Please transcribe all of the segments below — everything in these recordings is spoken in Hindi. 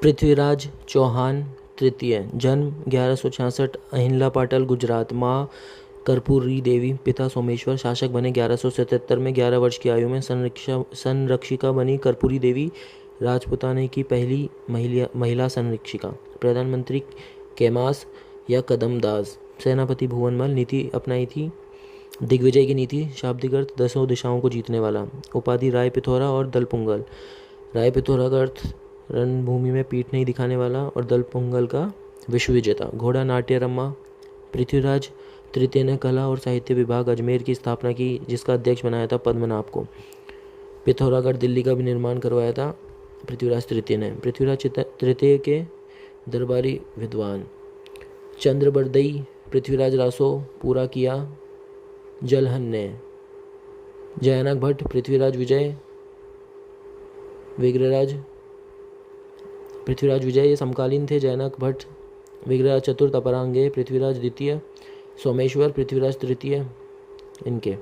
पृथ्वीराज चौहान तृतीय, जन्म 1166, अहिल्या पाटल, गुजरात। माँ कर्पूरी देवी, पिता सोमेश्वर। शासक बने 1177 में। 11 वर्ष की आयु में संरक्षिका बनी कर्पूरी देवी, राजपुताने की पहली महिला संरक्षिका। प्रधानमंत्री कैमास या कदमदास। सेनापति भुवनमल। नीति अपनाई थी दिग्विजय की नीति, शाब्दिक अर्थ 10 दिशाओं को जीतने वाला। उपाधि राय पिथौरा और दलपुंगल। राय पिथौरा का अर्थ रणभूमि में पीठ नहीं दिखाने वाला और दलपुंगल का विश्व विजेता। घोड़ा नाट्य रमा। पृथ्वीराज तृतीय ने कला और साहित्य विभाग अजमेर की स्थापना की, जिसका अध्यक्ष बनाया था पद्मनाभ को। पिथौरागढ़ दिल्ली का भी निर्माण करवाया था पृथ्वीराज तृतीय ने। पृथ्वीराज तृतीय के दरबारी विद्वान। चंद्रबरदई पृथ्वीराज रासो पूरा किया जलहन ने। जयानक भट्ट पृथ्वीराज विजय विग्रहराज। पृथ्वीराज विजय ये समकालीन थे। जयानक भट्ट विग्रहराज चतुर्थ अपरांगे, पृथ्वीराज द्वितीय। सोमेश्वर पृथ्वीराज तृतीय इनके।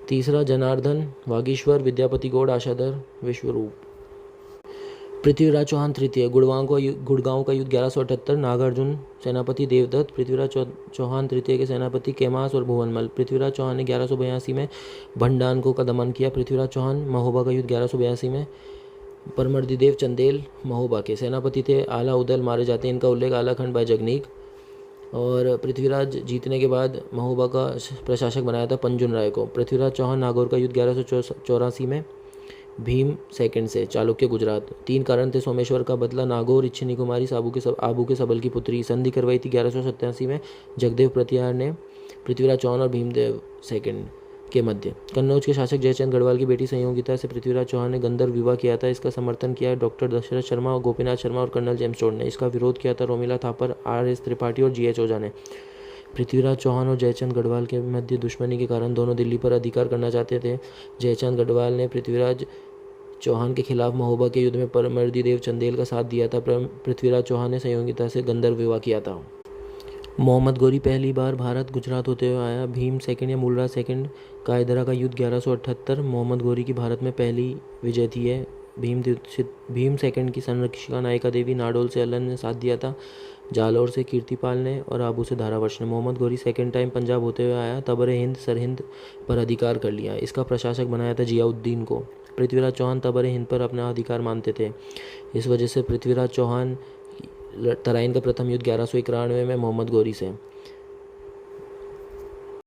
तीसरा जनार्दन वागीश्वर, विद्यापति गौड़, आशाधर, विश्वरूप। पृथ्वीराज चौहान तृतीय, गुड़गांव का युद्ध 1178, नागार्जुन सेनापति, देवदत्त। पृथ्वीराज चौहान तृतीय के सेनापति कैमास और भुवनमल। पृथ्वीराज चौहान ने 1182 में भंडान का दमन किया। पृथ्वीराज चौहान महोबा का युद्ध 1182 में। परमर्दिदेव चंदेल महोबा के सेनापति थे। आला उदल मारे जाते हैं, इनका उल्लेख आलाखंड बाय जगनीक। और पृथ्वीराज जीतने के बाद महोबा का प्रशासक बनाया था पंजुन राय को। पृथ्वीराज चौहान नागौर का युद्ध 1184 में भीम सेकंड से, चालुक्य, गुजरात। 3 कारण थे सोमेश्वर का बदला। नागौर, इच्छिनी कुमारी, आबू के सबल की पुत्री। संधि करवाई थी 1187 में जगदेव प्रतिहार ने पृथ्वीराज चौहान और भीमदेव सेकंड के मध्य। कन्नौज के शासक जयचंद गढ़वाल की बेटी संयोगिता से पृथ्वीराज चौहान ने गंधर्व विवाह किया था। इसका समर्थन किया डॉक्टर दशरथ शर्मा और गोपीनाथ शर्मा और कर्नल जेम्स टोड ने। इसका विरोध किया था रोमिला थापर, RS त्रिपाठी और GH ओझा ने। पृथ्वीराज चौहान और जयचंद गढ़वाल के मध्य दुश्मनी के कारण दोनों दिल्ली पर अधिकार करना चाहते थे। जयचंद गढ़वाल ने पृथ्वीराज चौहान के खिलाफ महोबा के युद्ध में परमर्दिदेव चंदेल का साथ दिया था। पृथ्वीराज चौहान ने संयोगिता से गंधर्व विवाह किया था। मोहम्मद गोरी पहली बार भारत गुजरात होते हुए आया। भीम सेकंड या मूलराज सेकंड कायदरा का युद्ध 1178, मोहम्मद गोरी की भारत में पहली विजय थी है। भीम सेकंड की संरक्षिका नायिका देवी नाडोल से अलन ने साथ दिया था। जालौर से कीर्तिपाल ने और आबू से धारावर्ष ने। मोहम्मद गोरी सेकंड टाइम पंजाब होते हुए आया, तबरे हिंद सरहिंद पर अधिकार कर लिया। इसका प्रशासक बनाया था जियाउद्दीन को। पृथ्वीराज चौहान तबरे हिंद पर अपना अधिकार मानते थे। इस वजह से पृथ्वीराज चौहान तराइन का प्रथम युद्ध 1191 में मोहम्मद गोरी से।